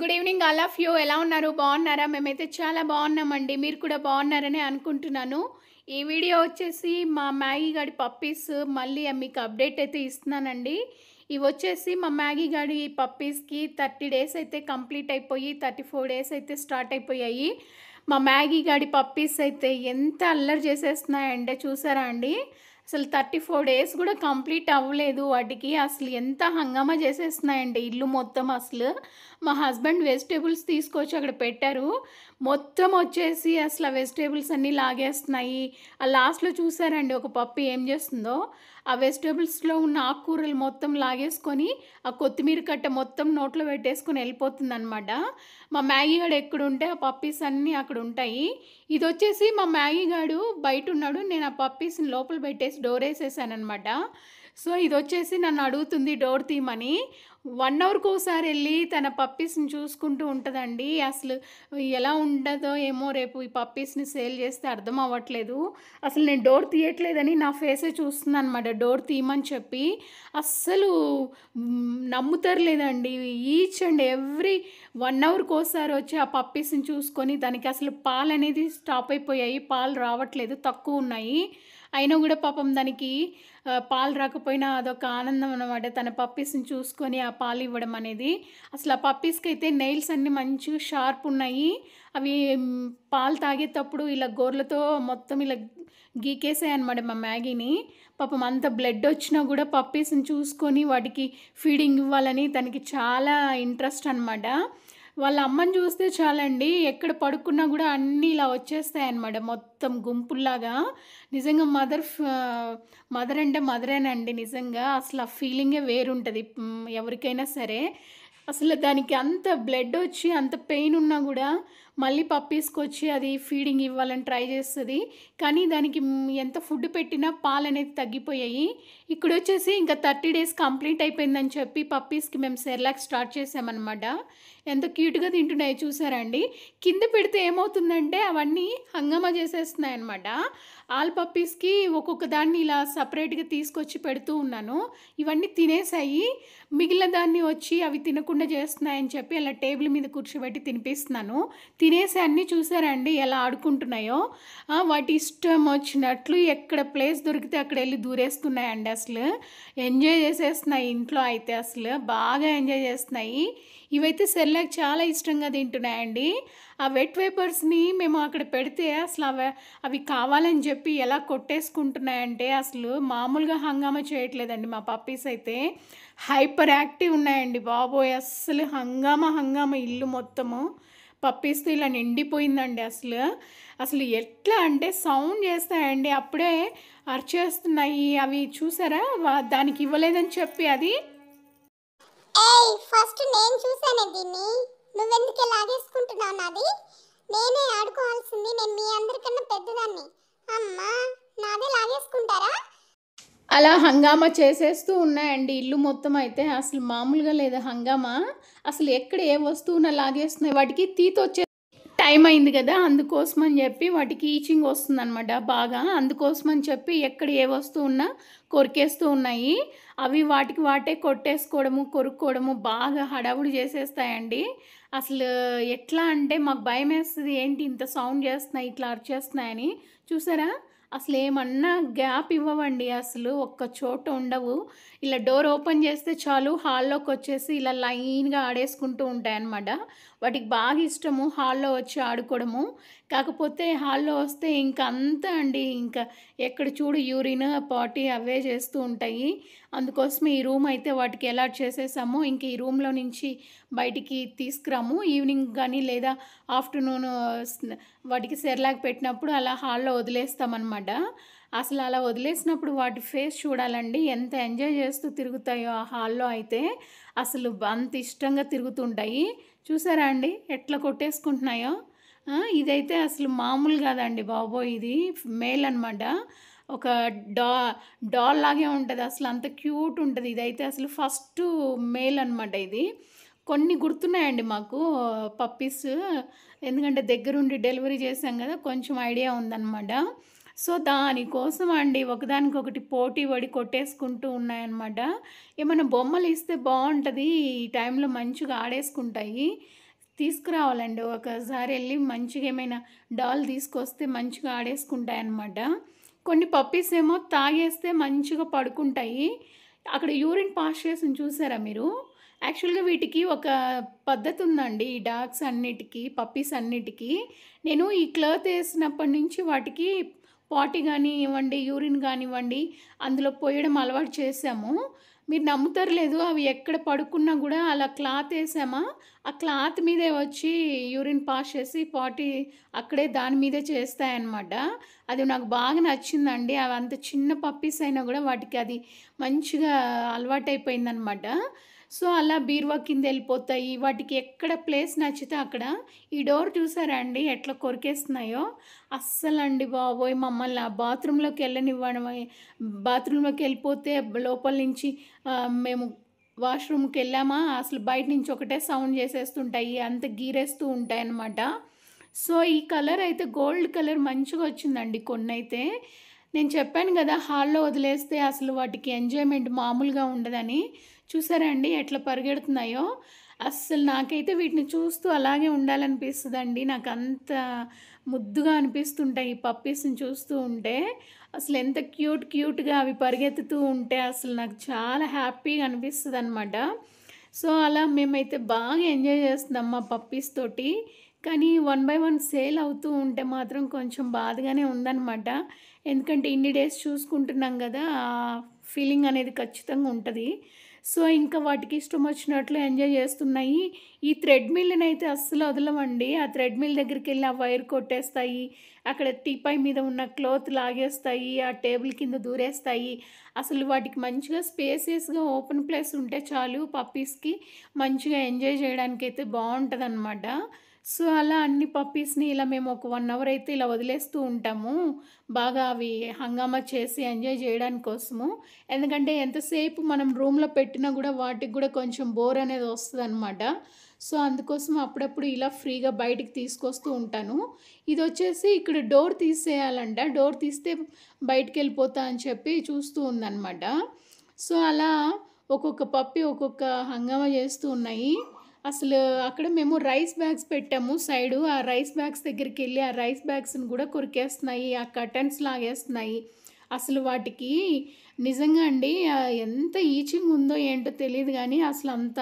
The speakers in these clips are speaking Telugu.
Good evening all of you. ఎలా ఉన్నారు? బాగున్నారా? మేమైతే చాలా బాగున్నామండి. మీరు కూడా బాగున్నారని అనుకుంటున్నాను. ఈ వీడియో వచ్చేసి మా మ్యాగీ గాడి పప్పీస్ మళ్ళీ మీకు అప్డేట్ అయితే ఇస్తున్నానండి. ఇవి వచ్చేసి మా మ్యాగీ గాడి పప్పీస్కి 30 డేస్ అయితే కంప్లీట్ అయిపోయి 34 డేస్ అయితే స్టార్ట్ అయిపోయాయి. మా మ్యాగీ గాడి పప్పీస్ అయితే ఎంత అల్లరి చేసేస్తున్నాయంటే చూసారా అండి. అసలు 34 డేస్ కూడా కంప్లీట్ అవ్వలేదు వాటికి. అసలు ఎంత హంగామా చేసేస్తున్నాయండి ఇల్లు మొత్తం. అసలు మా హస్బెండ్ వెజిటేబుల్స్ తీసుకొచ్చి అక్కడ పెట్టారు. మొత్తం వచ్చేసి అసలు ఆ వెజిటేబుల్స్ అన్నీ లాగేస్తున్నాయి. ఆ లాస్ట్లో చూసారండి ఒక పప్పి ఏం చేస్తుందో, ఆ వెజిటేబుల్స్లో ఉన్న ఆకుకూరలు మొత్తం లాగేసుకొని ఆ కొత్తిమీర కట్ట మొత్తం నోట్లో పెట్టేసుకొని వెళ్ళిపోతుంది అనమాట. మా మ్యాగీ గాడు ఎక్కడుంటే ఆ పప్పీస్ అన్నీ అక్కడ ఉంటాయి. ఇది వచ్చేసి మా మ్యాగీ గాడు బయట ఉన్నాడు. నేను ఆ పప్పీస్ని లోపల పెట్టేసి డోర్ వేసేసాను అనమాట. సో ఇది వచ్చేసి నన్ను అడుగుతుంది డోర్ తీయమని. 1 అవర్కి ఒకసారి వెళ్ళి తన పప్పీస్ని చూసుకుంటూ ఉంటుందండి. అసలు ఎలా ఉండదో ఏమో, రేపు ఈ పప్పీస్ని సేల్ చేస్తే అర్థం అవ్వట్లేదు. అసలు నేను డోర్ తీయట్లేదని నా ఫేసే చూస్తున్నాను అనమాట డోర్ తీయమని చెప్పి. అస్సలు నమ్ముతారు లేదండి. ఈచ్ అండ్ ఎవ్రీ 1 అవర్కి ఒకసారి వచ్చి ఆ పప్పీస్ని చూసుకొని, దానికి అసలు పాలు అనేది స్టాప్ అయిపోయాయి, పాలు రావట్లేదు, తక్కువ ఉన్నాయి. అయినా కూడా పాపం దానికి పాలు రాకపోయినా అదొక ఆనందం అన్నమాట, తన పప్పీస్ని చూసుకొని ఆ పాలు ఇవ్వడం అనేది. అసలు ఆ పప్పీస్కి అయితే నెయిల్స్ అన్నీ మంచిగా షార్ప్ ఉన్నాయి. అవి పాలు తాగేటప్పుడు ఇలా గోర్లతో మొత్తం ఇలా గీకేసాయి అనమాట మా మ్యాగీని. పాపం అంత బ్లడ్ వచ్చినా కూడా పప్పీస్ని చూసుకొని వాటికి ఫీడింగ్ ఇవ్వాలని తనకి చాలా ఇంట్రెస్ట్ అనమాట. వాళ్ళ అమ్మని చూస్తే చాలండి, ఎక్కడ పడుకున్నా కూడా అన్నీ ఇలా వచ్చేస్తాయి అన్నమాట, మొత్తం గుంపుల్లాగా. నిజంగా మదర్ అంటే మదరేనండి నిజంగా. అసలు ఆ ఫీలింగే వేరుంటుంది ఎవరికైనా సరే. అసలు దానికి అంత బ్లడ్ వచ్చి అంత పెయిన్ ఉన్నా కూడా మళ్ళీ పప్పీస్కి వచ్చి అది ఫీడింగ్ ఇవ్వాలని ట్రై చేస్తుంది. కానీ దానికి ఎంత ఫుడ్ పెట్టినా పాలు అనేది తగ్గిపోయాయి. ఇక్కడ వచ్చేసి ఇంకా 30 డేస్ కంప్లీట్ అయిపోయిందని చెప్పి పప్పీస్కి మేము సెర్లాక్ స్టార్ట్ చేసామన్నమాట. ఎంత క్యూట్గా తింటున్నాయి చూసారా అండి. కింద పెడితే ఏమవుతుందంటే అవన్నీ హంగామా చేసేస్తున్నాయి అనమాట. ఆల్ పప్పీస్కి ఒక్కొక్క దాన్ని ఇలా సపరేట్గా తీసుకొచ్చి పెడుతూ ఉన్నాను. ఇవన్నీ తినేసాయి. మిగిలిన దాన్ని వచ్చి అవి తినకుండా చేస్తున్నాయని చెప్పి అలా టేబుల్ మీద కూర్చోబెట్టి తినిపిస్తున్నాను. తినేసి అన్నీ చూసారండి ఎలా ఆడుకుంటున్నాయో. వాటి ఇష్టం వచ్చినట్లు ఎక్కడ ప్లేస్ దొరికితే అక్కడ వెళ్ళి దూరేస్తున్నాయండి. అసలు ఎంజాయ్ చేసేస్తున్నాయి ఇంట్లో అయితే, అసలు బాగా ఎంజాయ్ చేస్తున్నాయి. ఇవైతే సెర్లాక్ చాలా ఇష్టంగా తింటున్నాయండి. ఆ వెట్ వేపర్స్ని మేము అక్కడ పెడితే అసలు అవి కావాలని చెప్పి ఎలా కొట్టేసుకుంటున్నాయంటే అసలు మామూలుగా హంగామా చేయట్లేదండి. మా పప్పీస్ అయితే హైపర్ యాక్టివ్ ఉన్నాయండి బాబోయ్. అస్సలు హంగామా ఇల్లు మొత్తము పప్పీస్తో ఇలా నిండిపోయిందండి. అసలు ఎట్లా అంటే సౌండ్ చేస్తాయండి, అప్పుడే అరిచేస్తున్నాయి. అవి చూసారా, దానికి ఇవ్వలేదని చెప్పి అది ఫస్ట్ నేను చూసానే దీన్ని, నువ్వెందుకు లాగేసుకుంటున్నావు? నాది నేనే ఆడుకోవాల్సింది, నేను మీ అందరికన్నా పెద్దదాన్ని. అమ్మా నాదే లాగేసుకుంటారా? అలా హంగామా చేసేస్తూ ఉన్నాయండి ఇల్లు మొత్తం అయితే. అసలు మామూలుగా లేదా హంగామా. అసలు ఎక్కడ ఏ వస్తువున లాగేస్తున్నాయి. వాటికి తీత వచ్చే టైం అయింది కదా, అందుకోసం అని చెప్పి వాటికి ఈచింగ్ వస్తుంది అనమాట బాగా. అందుకోసం అని చెప్పి ఎక్కడ ఏ వస్తువు ఉన్నా కొరికేస్తూ ఉన్నాయి. అవి వాటికి వాటే కొట్టేసుకోవడము, కొరుక్కోవడము బాగా హడావుడి చేసేస్తాయండి. అసలు ఎట్లా అంటే మాకు భయం వేస్తుంది, ఏంటి ఇంత సౌండ్ చేస్తున్నాయి, ఇట్లా అరిచేస్తున్నాయని. చూసారా, అసలు ఏమన్నా గ్యాప్ ఇవ్వవండి, అసలు ఒక్క చోట ఉండవు. ఇలా డోర్ ఓపెన్ చేస్తే చాలు హాల్లోకి వచ్చేసి ఇలా లైన్గా ఆడేసుకుంటూ ఉంటాయి అన్నమాట. వాటికి బాగా ఇష్టము హాల్లో వచ్చి ఆడుకోవడము. కాకపోతే హాల్లో వస్తే ఇంకా అంతా అండి, ఇంకా ఎక్కడ చూడు యూరిన్ పాటీ అవే చేస్తూ ఉంటాయి. అందుకోసమే ఈ రూమ్ అయితే వాటికి అలాట్ చేసేసాము. ఇంక ఈ రూమ్లో నుంచి బయటికి తీసుకురాము. ఈవినింగ్ కానీ లేదా ఆఫ్టర్నూన్ వాటికి సెర్లాక్ పెట్టినప్పుడు అలా హాల్లో వదిలేస్తామన్నమాట. అసలు అలా వదిలేసినప్పుడు వాటి ఫేస్ చూడాలండి, ఎంత ఎంజాయ్ చేస్తూ తిరుగుతాయో ఆ హాల్లో అయితే. అసలు అంత ఇష్టంగా తిరుగుతుంటాయి. చూసారా అండి ఎట్లా కొట్టేసుకుంటున్నాయో. ఇదైతే అసలు మామూలు కాదండి బాబోయ్, ఇది మేల్ అనమాట. ఒక డాల్ లాగే ఉంటుంది, అసలు అంత క్యూట్ ఉంటుంది. ఇదైతే అసలు ఫస్ట్ మేల్ అనమాట. ఇది కొన్ని గుర్తున్నాయండి మాకు పప్పీస్, ఎందుకంటే దగ్గరుండి డెలివరీ చేసాం కదా, కొంచెం ఐడియా ఉందన్నమాట. సో దానికోసం అండి ఒకదానికొకటి పోటీ పడి కొట్టేసుకుంటూ ఉన్నాయన్నమాట. ఏమైనా బొమ్మలు ఇస్తే బాగుంటుంది, ఈ టైంలో మంచిగా ఆడేసుకుంటాయి. తీసుకురావాలండి. ఒకసారి వెళ్ళి మంచిగా ఏమైనా డాల్ తీసుకొస్తే మంచిగా ఆడేసుకుంటాయన్నమాట. కొన్ని పప్పీస్ ఏమో తాగేస్తే మంచిగా పడుకుంటాయి. అక్కడ యూరిన్ పాస్ చేసింది చూసారా మీరు? యాక్చువల్‌గా వీటికి ఒక పద్ధతి ఉందండి. ఈ డాగ్స్ అన్నిటికి, పప్పీస్ అన్నిటికి. నేను ఈ క్లాత్ ఏసినప్పటి నుంచి వాటికి పాటీ గానివ్వండి, యూరిన్ గానివ్వండి, అందులో పోయడం అలవాటు చేశాము. మీరు నమ్ముతారో లేదో అవి ఎక్కడ పడుకున్నా గూడా అలా క్లాత్ ఏసామా, ఆ క్లాత్ మీదే వచ్చి యూరిన్ పాస్ చేసి పాటీ అక్కడే దాని మీదే చేస్తాయన్నమాట. అది నాకు బాగా నచ్చిందండి. అవి అంత చిన్న పప్పీస్ అయినా గూడా వాటికి అది మంచిగా అలవాటయిపోయిందనమాట. సో, అలా బీరువా కిందెళ్ళిపోతాయి. వాటికి ఎక్కడ ప్లేస్ నచ్చితే అక్కడ. ఈ డోర్ చూసారా అండి ఎట్లా కొరికేస్తున్నాయో? అస్సలండి బాబోయ్! మమ్మల్ని ఆ బాత్రూంలోకెళ్ళిపోతే లోపల నుంచి మేము వాష్‌రూమ్‌కెళ్ళామా అసలు బయట నుంచి ఒకటే సౌండ్ చేసేస్తుంటాయి. అంత గీరేస్తూ ఉంటాయన్నమాట. సో, ఈ కలర్ అయితే గోల్డ్ కలర్ మంచిగా వచ్చిందండి కొన్నైతే. నేను చెప్పాను గదా! హాల్‌లో వదిలేస్తే అసలు వాటికి ఎంజాయ్‌మెంట్ మామూలుగా ఉండదని. చూసారా అండి ఎట్లా పరిగెడుతున్నాయో? అస్సలు నాకైతే వీటిని చూస్తూ అలాగే ఉండాలనిపిస్తదండి. నాకంత ముద్దుగా అనిపిస్తుంటాయి ఈ పప్పీస్‌ని చూస్తూ ఉంటే. అసలు ఎంత క్యూట్‌గా అవి పరిగెత్తుతూ ఉంటే అసలు నాకు చాలా హ్యాపీగా అనిపిస్తదనమాట. సో, అలా మేమైతే బాగా ఎంజాయ్ చేస్తున్నాం మా పప్పీస్ తోటి. కానీ వన్ బై వన్ సేల్ అవుతూ ఉంటే మాత్రం కొంచెం బాధగానే ఉందనమాట. ఎందుకంటే ఇన్ని డేస్ చూసుకుంటున్నాం గదా! ఆ ఫీలింగ్ అనేది ఖచ్చితంగా ఉంటది. సో, ఇంకా వాటికి ఇష్టం వచ్చినట్లు ఎంజాయ్ చేస్తున్నాయి. ఈ థ్రెడ్ మిల్‌నైతే అస్సలు వదలమండి. ఆ థ్రెడ్ మిల్ దగ్గరికెళ్ళి ఆ వైర్ కొట్టేస్తాయి. అక్కడ టీపాయ్ మీద ఉన్న క్లాత్ లాగేస్తాయి. ఆ టేబుల్ కింద దూరేస్తాయి. అసలు వాటికి మంచిగా స్పేసియస్‌గా ఓపెన్ ప్లేస్ ఉంటే చాలు పప్పీస్‌కి మంచిగా ఎంజాయ్ చేయడానికైతే బావుంటదనమాట. సో, అలా అన్ని పప్పీస్‌ని ఇలా మేము ఒక 1 అవర్ అయితే ఇలా వదిలేస్తూ ఉంటాము. బాగా అవి హంగామా చేసి ఎంజాయ్ చేయడానికి కోసము. ఎందుకంటే ఎంతసేపు మనం రూమ్‌లో పెట్టినా గూడా వాటికి గూడా కొంచెం బోర్ అనేది వస్తదనమాట. సో, అందుకోసం అప్పుడప్పుడు ఇలా ఫ్రీగా బయటికి తీసుకొస్తూ ఉంటాను. ఇదొచ్చేసి ఇక్కడ డోర్ తీసేయాలంట. డోర్ తీస్తే బయటికెళ్ళిపోతా అని చెప్పి చూస్తూ ఉందనమాట. సో, అలా ఒక్కొక్క పప్పీ ఒక్కొక్క హంగామా చేస్తూ ఉన్నాయి. అసలు అక్కడ మేము రైస్ బ్యాగ్స్ పెట్టాము సైడు. ఆ రైస్ బ్యాగ్స్ దగ్గరికెళ్ళి ఆ రైస్ బ్యాగ్స్‌ని గూడా కొరికేస్తున్నాయి. ఆ కర్టెన్స్ లాగేస్తున్నాయి. అసలు వాటికి నిజంగా అండి ఎంత ఈచింగ్ ఉందో ఏంటో తెలీదు గానీ అసలంత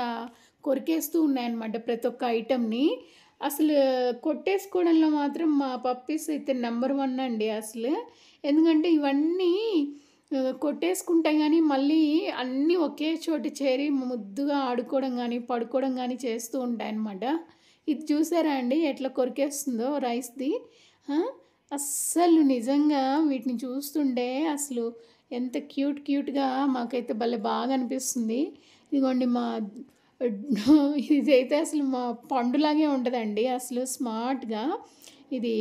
కొరికేస్తూ ఉన్నాయన్నమాట ప్రతి ఒక్క ఐటెమ్‌ని. అసలు కొట్టేసుకోవడంలో మాత్రం మా పప్పీస్ అయితే నంబర్ 1 అండి అసలు. ఎందుకంటే ఇవన్నీ కొట్టేసుకుంటాయి గానీ, మళ్ళీ అన్నీ ఒకే చోట చేరి ముద్దుగా ఆడుకోవడం గానీ, పడుకోవడం గానీ చేస్తూ ఉంటాయన్నమాట. ఇది చూసారా అండి ఎట్లా కొరికేస్తుందో రైస్‌ది. ఆ! అస్సలు నిజంగా వీటిని చూస్తుంటే అసలు ఎంత క్యూట్‌గా మాకైతే భలే బాగా అనిపిస్తుంది. ఇదిగోండి ఇదైతే అసలు మా పండులాగే ఉంటదండి. అసలు స్మార్ట్‌గా ఇది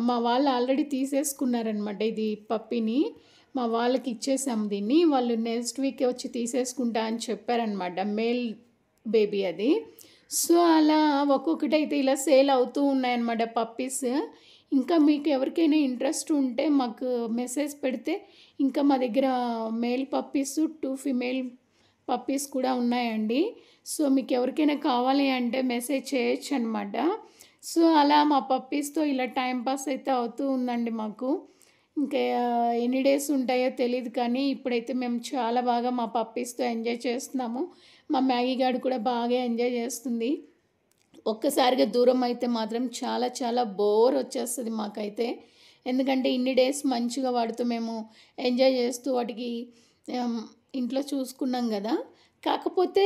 మా వాళ్ళు ఆల్రెడీ తీసేసుకున్నారనమాట ఇది పప్పీని. మా వాళ్ళకి ఇచ్చేసాము దీన్ని. వాళ్ళు నెక్స్ట్ వీకే వచ్చి తీసేసుకుంటా అని చెప్పారనమాట. మేల్ బేబీ అది. సో, అలా ఒక్కొక్కటైతే ఇలా సేల్ అవుతూ ఉన్నాయన్నమాట పప్పీస్. ఇంకా మీకు ఎవరికైనా ఇంట్రెస్ట్ ఉంటే మాకు మెసేజ్ పెడితే ఇంకా మా దగ్గర మేల్ పప్పీస్, 2 ఫీమేల్ పప్పీస్ కూడా ఉన్నాయండి. సో, మీకు ఎవరికైనా కావాలి అంటే మెసేజ్ చేయొచ్చనమాట. సో, అలా మా పప్పీస్‌తో ఇలా టైమ్ పాస్ అయితే అవుతూ ఉందండి మాకు. ఇంకా ఎన్ని డేస్ ఉంటాయో తెలీదు కానీ, ఇప్పుడైతే మేము చాలా బాగా మా పప్పీస్‌తో ఎంజాయ్ చేస్తున్నాము. మా మ్యాగీ గాడు కూడా బాగా ఎంజాయ్ చేస్తుంది. ఒక్కసారిగా దూరం అయితే మాత్రం చాలా బోర్ వచ్చేస్తది మాకైతే. ఎందుకంటే ఇన్ని డేస్ మంచిగా వాటితో మేము ఎంజాయ్ చేస్తూ వాటికి ఆహ్, ఇంట్లో చూసుకున్నాం గదా! కాకపోతే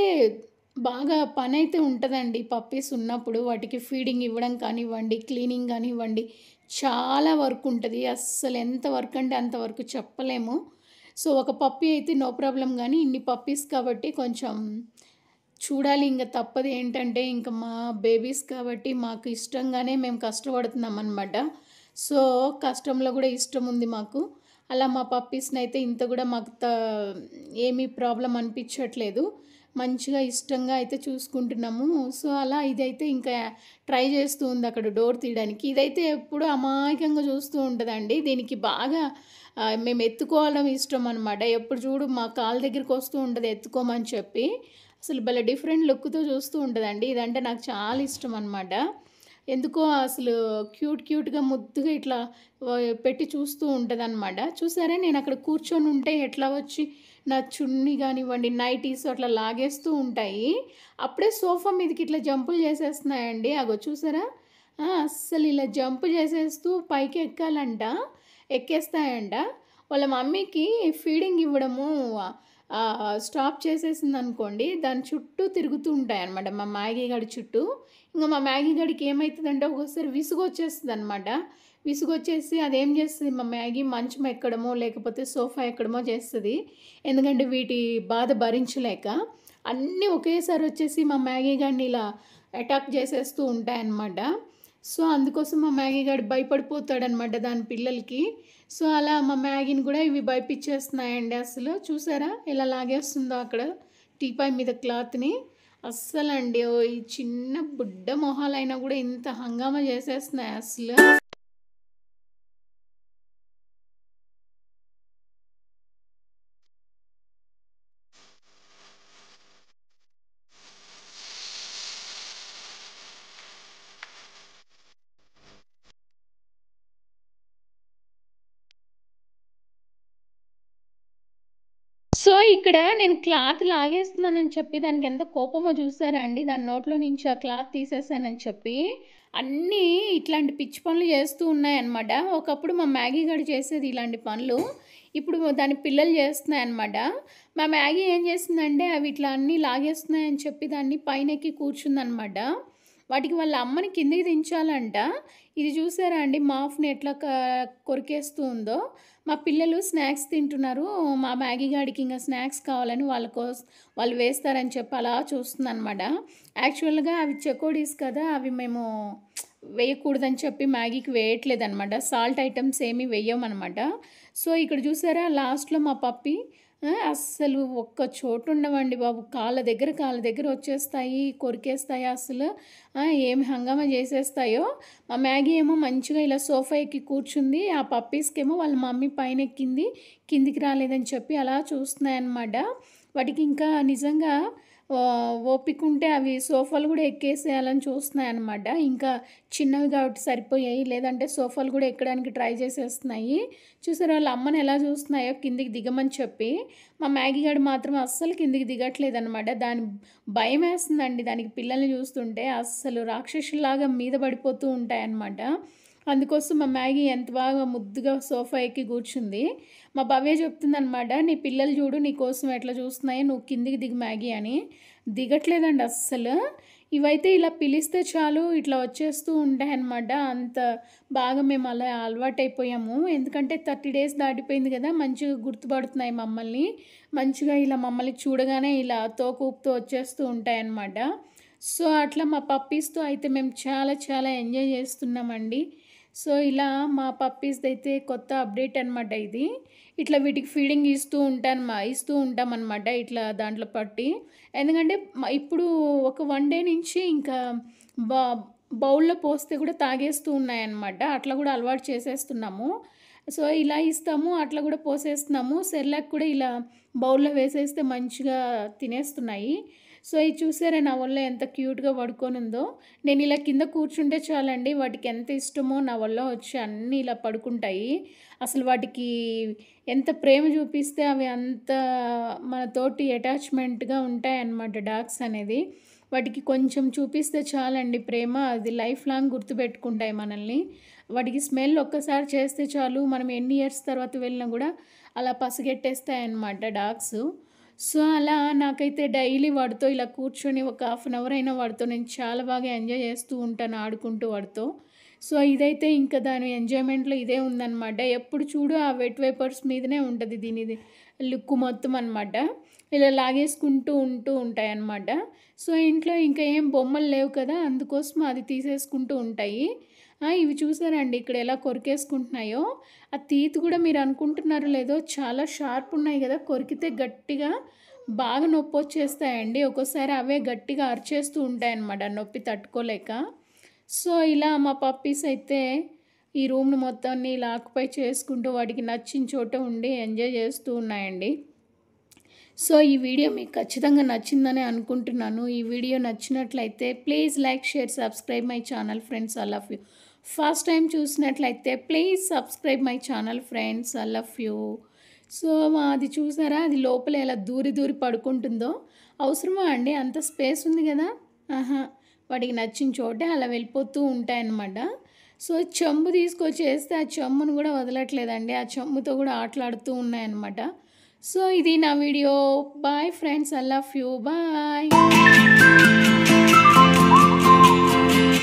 బాగా పనైతే ఉంటదండి పప్పీస్ ఉన్నప్పుడు. వాటికి ఫీడింగ్ ఇవ్వడం కానివ్వండి, క్లీనింగ్ గానివ్వండి, చాలా వర్క్ ఉంటది. అస్సలు ఎంత వర్క్ అంటే అంత వర్క్ చెప్పలేము. సో, ఒక పప్పీ అయితే నో ప్రాబ్లమ్ గానీ, ఇన్ని పప్పీస్ కాబట్టి కొంచెం చూడాలి. ఇంక తప్పదు. ఏంటంటే ఇంక మా బేబీస్ కాబట్టి మాకు ఇష్టంగానే మేము కష్టపడుతున్నామనమాట. సో, కష్టంలో గూడా ఇష్టం ఉంది మాకు. అలా మా పప్పీస్‌నైతే ఇంత గూడా మాకు ఏమీ ప్రాబ్లమ్ అనిపిచ్చట్లేదు. మంచిగా ఇష్టంగా అయితే చూసుకుంటున్నాము. సో, అలా ఇదైతే ఇంకా ట్రై చేస్తూ ఉంది అక్కడ డోర్ తీయడానికి. ఇదైతే ఎప్పుడూ అమాయకంగా చూస్తూ ఉంటదండి. దీనికి బాగా మేము ఎత్తుకోవడం ఇష్టం అనమాట. ఎప్పుడు చూడు మా కాళ్ళ దగ్గరికి వస్తూ ఉంటది ఎత్తుకోమని చెప్పి. అసలు భలే డిఫరెంట్ లుక్‌తో చూస్తూ ఉంటదండి. ఇదంటే నాకు చాలా ఇష్టం అనమాట. ఎందుకో అసలు క్యూట్‌గా ముద్దుగా ఇట్లా పెట్టి చూస్తూ ఉంటదనమాట. చూసారా నేనక్కడ కూర్చొనుంటే ఎట్లా వచ్చి నా చున్నీ గానివ్వండి, నైటీస్ అట్లా లాగేస్తూ ఉంటాయి. అప్పుడే సోఫా మీదకి ఇట్లా జంపులు చేసేస్తున్నాయండి. అగో చూసారా? అస్సలు ఇలా జంప్ చేసేస్తూ పైకి ఎక్కాలంట. ఎక్కేస్తాయంట. వాళ్ళ మమ్మీకి ఫీడింగ్ ఇవ్వడము స్టాప్ చేసేసిందనుకోండి, దాని చుట్టూ తిరుగుతూ ఉంటాయనమాట మా మ్యాగీ గడి చుట్టూ. ఇంక మా మ్యాగీ గడికి ఏమైతదంటే ఒక్కోసారి విసుగొచ్చేస్తదనమాట. విసుగొచ్చేసి అదేం చేస్తది మా మ్యాగీ మంచం ఎక్కడమో, లేకపోతే సోఫా ఎక్కడమో చేస్తది. ఎందుకంటే వీటి బాధ భరించలేక. అన్నీ ఒకేసారి వచ్చేసి మా మ్యాగీ గాడిని ఇలా అటాక్ చేసేస్తూ ఉంటాయన్నమాట. సో, అందుకోసం మా మ్యాగీ గాడు భయపడిపోతాడనమాట దాని పిల్లలకి. సో, అలా మా మ్యాగీని కూడా ఇవి భయపిచ్చేస్తున్నాయండి అసలు. చూసారా ఎలా లాగేస్తుందో అక్కడ టీపాయ్ మీద క్లాత్‌ని. అస్సలండి ఈ చిన్న బుడ్డ మొహాలైనా కూడా ఇంత హంగామా చేసేస్తున్నాయి అసలు. సో, ఇక్కడ నేను క్లాత్ లాగేస్తున్నానని చెప్పి దానికి ఎంత కోపమో చూసారా అండి? దాని నోట్లో నుంచి ఆ క్లాత్ తీసేసానని చెప్పి. అన్నీ ఇట్లాంటి పిచ్చి పనులు చేస్తూ ఉన్నాయన్నమాట. ఒకప్పుడు మా మ్యాగీ గడి చేసేది ఇలాంటి పనులు. ఇప్పుడు దాని పిల్లలు చేస్తున్నాయన్నమాట. మా మ్యాగీ ఏం చేసిందంటే అవి ఇట్లా అన్నీ లాగేస్తున్నాయని చెప్పి దాన్ని పైనెక్కి కూర్చుందనమాట. వాటికి వాళ్ళ అమ్మని కిందకి దించాలంట. ఇది చూసారా అండి మాఫ్‌ని ఎట్లా కొరికేస్తూ ఉందో. మా పిల్లలు స్నాక్స్ తింటున్నారు. మా మ్యాగీ గాడికి ఇంక స్నాక్స్ కావాలని వాళ్ళు వేస్తారని చెప్పి అలా చూస్తుందనమాట. యాక్చువల్‌గా అవి చెకోడీస్ కదా! అవి మేము వేయకూడదని చెప్పి మ్యాగీకి వేయట్లేదనమాట. సాల్ట్ ఐటెమ్స్ ఏమి వెయ్యమనమాట. సో, ఇక్కడ చూసారా లాస్ట్‌లో మా పప్పీ అస్సలు ఒక్క చోటు ఉండవండి బాబు. కాళ్ళ దగ్గర వచ్చేస్తాయి, కొరికేస్తాయి అసలు. ఏమి హంగామా చేసేస్తాయో. మా మ్యాగీ ఏమో మంచిగా ఇలా సోఫా ఎక్కి కూర్చుంది. ఆ పప్పీస్‌కేమో వాళ్ళ మమ్మీ పైనెక్కింది. కిందికి రాలేదని చెప్పి అలా చూస్తున్నాయన్నమాట. వాటికి ఇంకా నిజంగా ఓపికుంటే అవి సోఫాలు కూడా ఎక్కేసేయాలని చూస్తున్నాయన్నమాట. ఇంకా చిన్నవి కాబట్టి సరిపోయాయి. లేదంటే సోఫాలు కూడా ఎక్కడానికి ట్రై చేసేస్తున్నాయి. చూసారా వాళ్ళ అమ్మని ఎలా చూస్తున్నాయో కిందికి దిగమని చెప్పి. మా మ్యాగీ గాడు మాత్రం అస్సలు కిందికి దిగట్లేదనమాట. దాని భయమేస్తుందండి దానికి పిల్లల్ని చూస్తుంటే. అస్సలు రాక్షసుల్లాగా మీద పడిపోతూ ఉంటాయన్నమాట. అందుకోసం మా మ్యాగీ ఎంత బాగా ముద్దుగా సోఫా ఎక్కి కూర్చుంది. మా భవ్య చెప్తుందనమాట, "నీ పిల్లలు చూడు నీ కోసం ఎట్లా చూస్తున్నాయో, నువ్వు కిందికి దిగు మ్యాగీ" అని. దిగట్లేదండి అస్సలు. ఇవైతే ఇలా పిలిస్తే చాలు ఇట్లా వచ్చేస్తూ ఉంటాయన్నమాట. అంత బాగా మేము అలా అలవాటైపోయాము. ఎందుకంటే 30 డేస్ దాటిపోయింది కదా! మంచిగా గుర్తుపడుతున్నాయి మమ్మల్ని. మంచిగా ఇలా మమ్మల్ని చూడగానే ఇలా తోక ఊపుతూ వచ్చేస్తూ ఉంటాయన్నమాట. సో, అట్లా మా పప్పీస్‌తో అయితే మేము చాలా ఎంజాయ్ చేస్తున్నామండి. సో, ఇలా మా పప్పీస్‌దైతే కొత్త అప్డేట్ అనమాట ఇది. ఇట్లా వీటికి ఫీడింగ్ ఇస్తూ ఉంటామనమాట ఇట్లా దాంట్లో పట్టి. ఎందుకంటే ఇప్పుడు ఒక 1 డే నుంచి ఇంకా బా బౌల్‌లో పోస్తే కూడా తాగేస్తూ ఉన్నాయన్నమాట. అట్లా కూడా అలవాటు చేసేస్తున్నాము. సో, ఇలా ఇస్తాము, అట్లా కూడా పోసేస్తున్నాము. సెర్లాక్ కూడా ఇలా బౌల్‌లో వేసేస్తే మంచిగా తినేస్తున్నాయి. సో, ఇది చూసారా నా ఒళ్ళో ఎంత క్యూట్‌గా పడుకోనుందో. నేను ఇలా కింద కూర్చుంటే చాలండి వాటికి ఎంత ఇష్టమో నా ఒళ్ళో వచ్చి అన్నీ ఇలా పడుకుంటాయి. అసలు వాటికి ఎంత ప్రేమ చూపిస్తే అవి అంత మనతోటి అటాచ్‌మెంట్‌గా ఉంటాయన్నమాట డాగ్స్ అనేది. వాటికి కొంచెం చూపిస్తే చాలండి ప్రేమ, అది లైఫ్ లాంగ్ గుర్తుపెట్టుకుంటాయి మనల్ని. వాటికి స్మెల్ ఒక్కసారి చేస్తే చాలు మనం ఎన్ని ఇయర్స్ తర్వాత వెళ్ళినా కూడా అలా పసిగట్టేస్తాయన్నమాట డాగ్స్. సో, అలా నాకైతే డైలీ వాడితో ఇలా కూర్చొని ఒక హాఫ్ అన్ అవర్ అయినా వాడితో నేను చాలా బాగా ఎంజాయ్ చేస్తూ ఉంటాను ఆడుకుంటూ వాడితో. సో, ఇదైతే ఇంకా దాని ఎంజాయ్‌మెంట్‌లో ఇదే ఉందనమాట. ఎప్పుడు చూడు ఆ వెట్ వైపర్స్ మీదనే ఉంటది దీనిది లుక్ మొత్తం అనమాట. ఇలా లాగేసుకుంటూ ఉంటాయన్నమాట. సో, ఇంట్లో ఇంకా ఏం బొమ్మలు లేవు కదా! అందుకోసం అది తీసేసుకుంటూ ఉంటాయి. ఇవి చూసారండి ఇక్కడ ఎలా కొరికేసుకుంటున్నాయో. ఆ టీత్ కూడా మీరు అనుకుంటున్నారో లేదో చాలా షార్ప్ ఉన్నాయి కదా! కొరికితే గట్టిగా బాగా నొప్పొచ్చేస్తాయండి. ఒక్కోసారి అవే గట్టిగా అరిచేస్తూ ఉంటాయన్నమాట నొప్పి తట్టుకోలేక. సో, ఇలా మా పప్పీస్ అయితే ఈ రూమ్‌ని మొత్తాన్ని ఇలా ఆక్యుపై చేసుకుంటూ వాటికి నచ్చిన చోట ఉండి ఎంజాయ్ చేస్తూ ఉన్నాయండి. సో ఈ వీడియో మీకు ఖచ్చితంగా నచ్చిందని అనుకుంటున్నాను. ఈ వీడియో నచ్చినట్లయితే please like, share, subscribe my channel friends. I love you. First time చూసినట్లయితే please subscribe my channel friends. I love you. So అది చూసారా, అది లోపల ఎలా దూరి దూరి పడుకుంటుందో. అవసరమా అండి, అంత స్పేస్ ఉంది కదా. ఆహా, వాడికి నచ్చిన చోటే అలా వెళ్ళిపోతూ ఉంటాయన్నమాట. సో చెంబు తీసుకొచ్చేస్తే ఆ చెంబును కూడా వదలట్లేదండి, ఆ చెంబుతో కూడా ఆటలాడుతూ ఉన్నాయన్నమాట. సో ఇది నా video. Bye friends. I love you. Bye.